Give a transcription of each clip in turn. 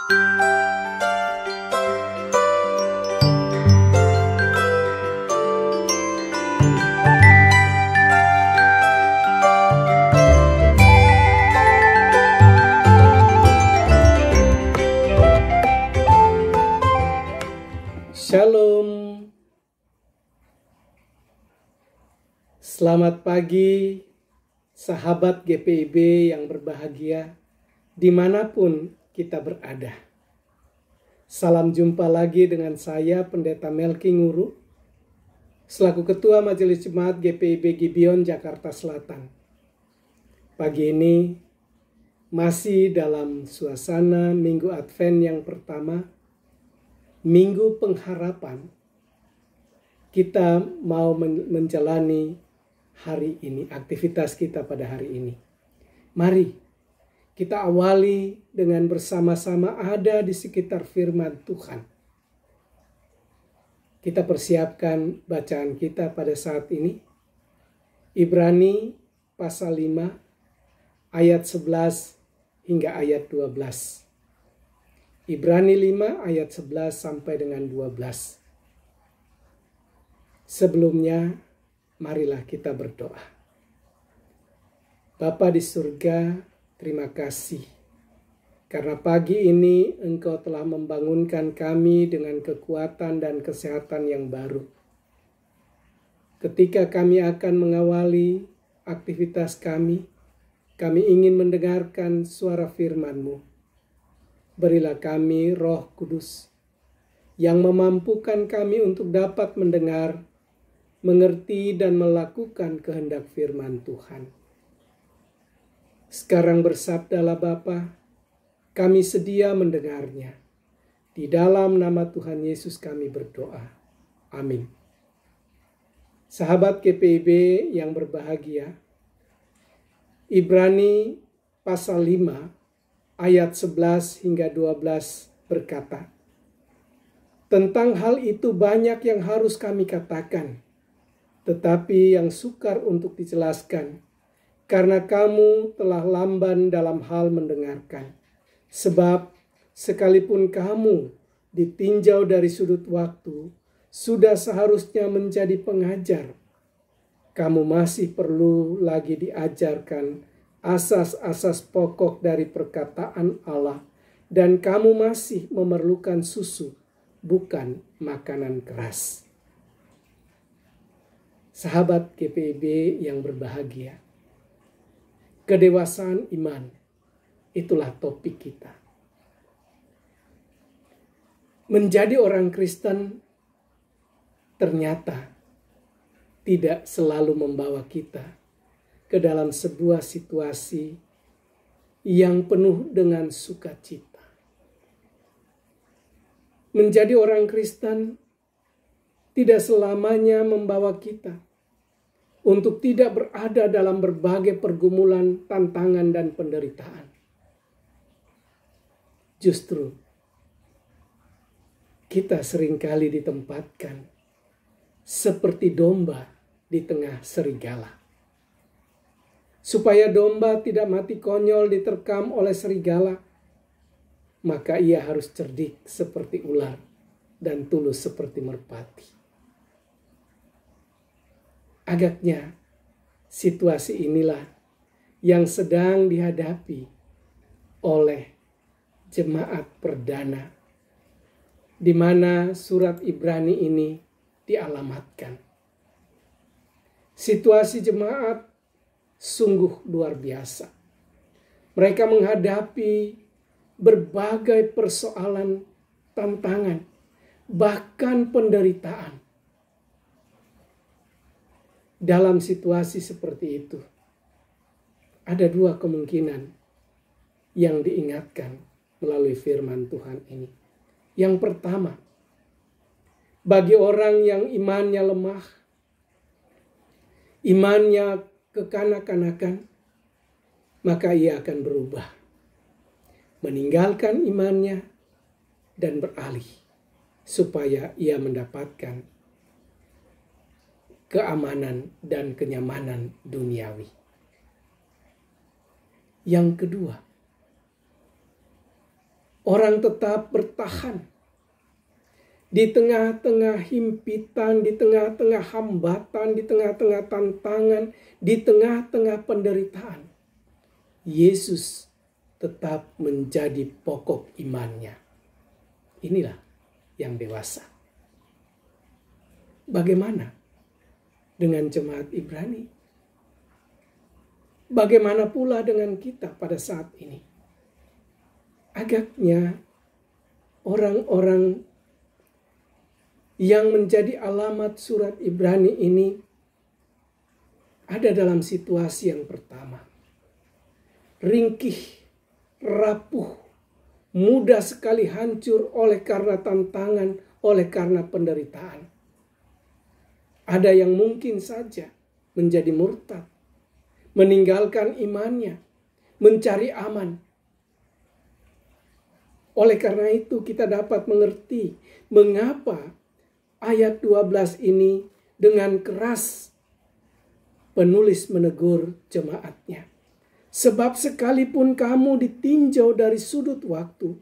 Shalom. Selamat pagi, sahabat GPIB yang berbahagia, dimanapun kita berada. Salam jumpa lagi dengan saya, Pendeta Melki Nguru, selaku Ketua Majelis Jemaat GPIB Gibeon, Jakarta Selatan. Pagi ini masih dalam suasana Minggu Advent yang pertama, Minggu Pengharapan. Kita mau menjalani hari ini, aktivitas kita pada hari ini. Mari kita awali dengan bersama-sama ada di sekitar firman Tuhan. Kita persiapkan bacaan kita pada saat ini. Ibrani pasal 5 ayat 11 hingga ayat 12. Ibrani 5 ayat 11 sampai dengan 12. Sebelumnya, marilah kita berdoa. Bapa di surga, terima kasih. Karena pagi ini Engkau telah membangunkan kami dengan kekuatan dan kesehatan yang baru. Ketika kami akan mengawali aktivitas kami ingin mendengarkan suara firman-Mu. Berilah kami Roh Kudus yang memampukan kami untuk dapat mendengar, mengerti, dan melakukan kehendak firman Tuhan. Sekarang bersabdalah Bapa, kami sedia mendengarnya. Di dalam nama Tuhan Yesus kami berdoa. Amin. Sahabat GPIB yang berbahagia, Ibrani pasal 5 ayat 11 hingga 12 berkata, tentang hal itu banyak yang harus kami katakan, tetapi yang sukar untuk dijelaskan, karena kamu telah lamban dalam hal mendengarkan. Sebab sekalipun kamu ditinjau dari sudut waktu, sudah seharusnya menjadi pengajar. Kamu masih perlu lagi diajarkan asas-asas pokok dari perkataan Allah, dan kamu masih memerlukan susu, bukan makanan keras. Sahabat GPIB yang berbahagia, kedewasaan iman, itulah topik kita. Menjadi orang Kristen ternyata tidak selalu membawa kita ke dalam sebuah situasi yang penuh dengan sukacita. Menjadi orang Kristen tidak selamanya membawa kita untuk tidak berada dalam berbagai pergumulan, tantangan, dan penderitaan. Justru kita seringkali ditempatkan seperti domba di tengah serigala. Supaya domba tidak mati konyol diterkam oleh serigala, maka ia harus cerdik seperti ular dan tulus seperti merpati. Agaknya situasi inilah yang sedang dihadapi oleh jemaat perdana, di mana surat Ibrani ini dialamatkan. Situasi jemaat sungguh luar biasa. Mereka menghadapi berbagai persoalan, tantangan, bahkan penderitaan. Dalam situasi seperti itu, ada dua kemungkinan yang diingatkan melalui firman Tuhan ini. Yang pertama, bagi orang yang imannya lemah, imannya kekanak-kanakan, maka ia akan berubah, meninggalkan imannya dan beralih supaya ia mendapatkan keamanan dan kenyamanan duniawi. Yang kedua, Orang tetap bertahan di tengah-tengah himpitan, di tengah-tengah hambatan, di tengah-tengah tantangan, di tengah-tengah penderitaan. Yesus tetap menjadi pokok imannya. Inilah yang dewasa. Bagaimana dengan jemaat Ibrani? Bagaimana pula dengan kita pada saat ini? Agaknya orang-orang yang menjadi alamat surat Ibrani ini ada dalam situasi yang pertama. Ringkih, rapuh, mudah sekali hancur oleh karena tantangan, oleh karena penderitaan. Ada yang mungkin saja menjadi murtad, meninggalkan imannya, mencari aman. Oleh karena itu kita dapat mengerti mengapa ayat 12 ini dengan keras penulis menegur jemaatnya. Sebab sekalipun kamu ditinjau dari sudut waktu,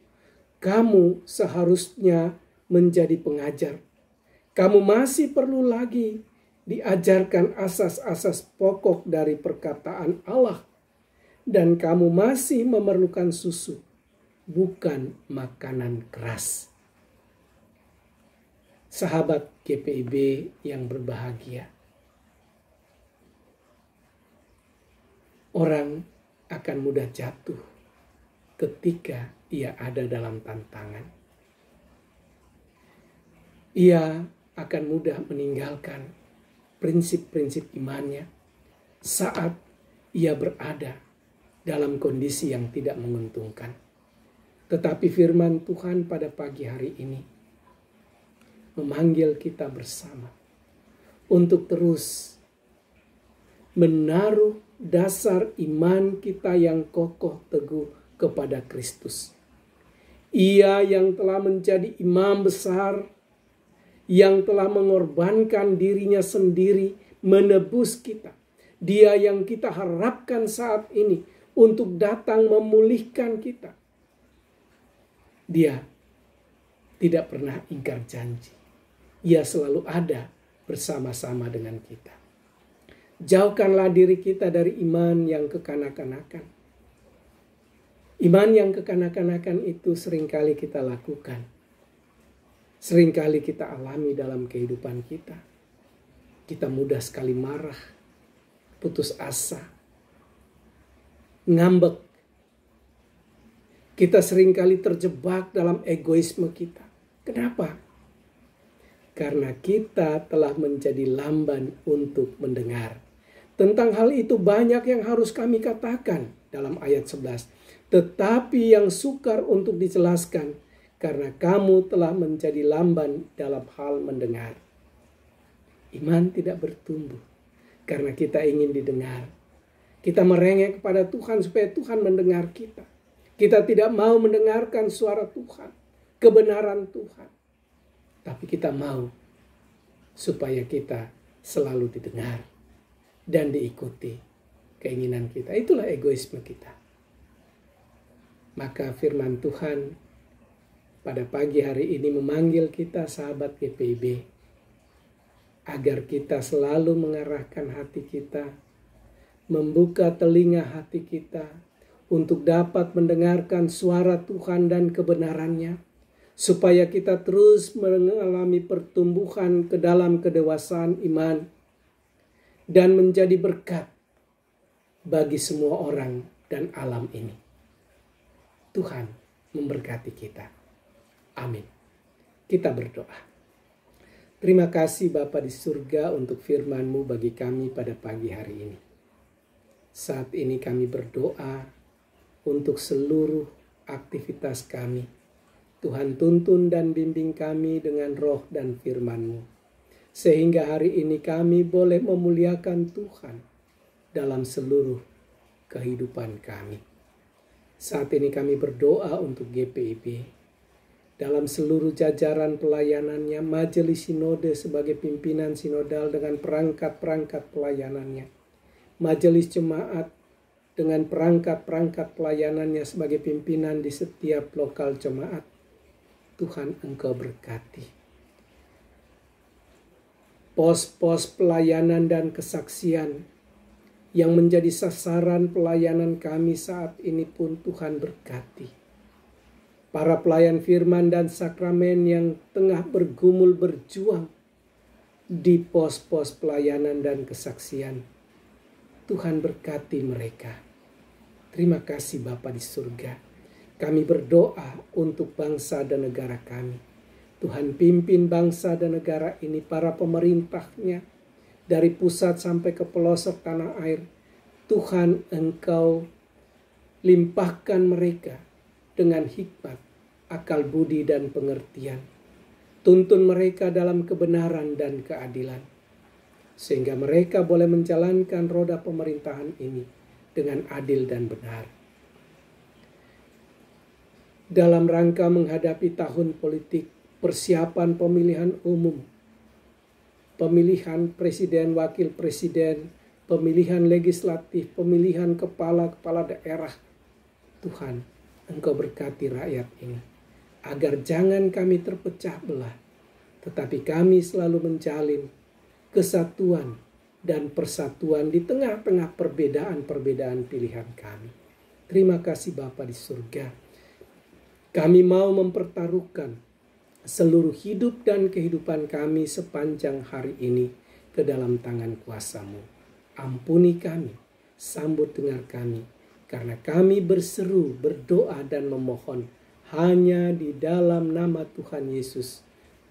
kamu seharusnya menjadi pengajar. Kamu masih perlu lagi diajarkan asas-asas pokok dari perkataan Allah. Dan kamu masih memerlukan susu, bukan makanan keras. Sahabat GPIB yang berbahagia. Orang akan mudah jatuh ketika ia ada dalam tantangan. Ia akan mudah meninggalkan prinsip-prinsip imannya saat ia berada dalam kondisi yang tidak menguntungkan. Tetapi firman Tuhan pada pagi hari ini memanggil kita bersama untuk terus menaruh dasar iman kita yang kokoh teguh kepada Kristus. Ia yang telah menjadi imam besar, yang telah mengorbankan dirinya sendiri menebus kita. Dia yang kita harapkan saat ini untuk datang memulihkan kita. Dia tidak pernah ingkar janji. Ia selalu ada bersama-sama dengan kita. Jauhkanlah diri kita dari iman yang kekanak-kanakan. Iman yang kekanak-kanakan itu seringkali kita lakukan. Seringkali kita alami dalam kehidupan kita. Kita mudah sekali marah, putus asa, ngambek. Kita seringkali terjebak dalam egoisme kita. Kenapa? Karena kita telah menjadi lamban untuk mendengar. Tentang hal itu banyak yang harus kami katakan dalam ayat 11. Tetapi yang sukar untuk dijelaskan, karena kamu telah menjadi lamban dalam hal mendengar. Iman tidak bertumbuh karena kita ingin didengar. Kita merengek kepada Tuhan supaya Tuhan mendengar kita. Kita tidak mau mendengarkan suara Tuhan, kebenaran Tuhan. Tapi kita mau supaya kita selalu didengar dan diikuti keinginan kita. Itulah egoisme kita. Maka firman Tuhan pada pagi hari ini memanggil kita sahabat GPIB agar kita selalu mengarahkan hati kita, membuka telinga hati kita untuk dapat mendengarkan suara Tuhan dan kebenarannya. Supaya kita terus mengalami pertumbuhan ke dalam kedewasaan iman dan menjadi berkat bagi semua orang dan alam ini. Tuhan memberkati kita. Amin. Kita berdoa. Terima kasih Bapa di surga untuk firman-Mu bagi kami pada pagi hari ini. Saat ini kami berdoa untuk seluruh aktivitas kami. Tuhan tuntun dan bimbing kami dengan roh dan firman-Mu. Sehingga hari ini kami boleh memuliakan Tuhan dalam seluruh kehidupan kami. Saat ini kami berdoa untuk GPIB. Dalam seluruh jajaran pelayanannya, majelis sinode sebagai pimpinan sinodal dengan perangkat-perangkat pelayanannya. Majelis jemaat dengan perangkat-perangkat pelayanannya sebagai pimpinan di setiap lokal jemaat. Tuhan, Engkau berkati. Pos-pos pelayanan dan kesaksian yang menjadi sasaran pelayanan kami saat ini pun Tuhan berkati. Para pelayan firman dan sakramen yang tengah bergumul berjuang di pos-pos pelayanan dan kesaksian, Tuhan berkati mereka. Terima kasih Bapa di surga. Kami berdoa untuk bangsa dan negara kami. Tuhan pimpin bangsa dan negara ini, para pemerintahnya, dari pusat sampai ke pelosok tanah air. Tuhan, Engkau limpahkan mereka dengan hikmat, akal budi dan pengertian. Tuntun mereka dalam kebenaran dan keadilan, sehingga mereka boleh menjalankan roda pemerintahan ini dengan adil dan benar. Dalam rangka menghadapi tahun politik, persiapan pemilihan umum, pemilihan presiden, wakil presiden, pemilihan legislatif, pemilihan kepala-kepala daerah, Tuhan, Engkau berkati rakyat ini, agar jangan kami terpecah belah, tetapi kami selalu menjalin kesatuan dan persatuan di tengah-tengah perbedaan-perbedaan pilihan kami. Terima kasih Bapa di surga. Kami mau mempertaruhkan seluruh hidup dan kehidupan kami sepanjang hari ini ke dalam tangan kuasa-Mu. Ampuni kami, sambut dengar kami, karena kami berseru, berdoa dan memohon hanya di dalam nama Tuhan Yesus,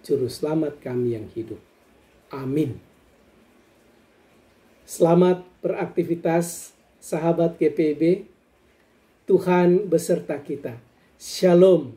Juru Selamat kami yang hidup. Amin. Selamat beraktivitas sahabat GPIB. Tuhan beserta kita. Shalom.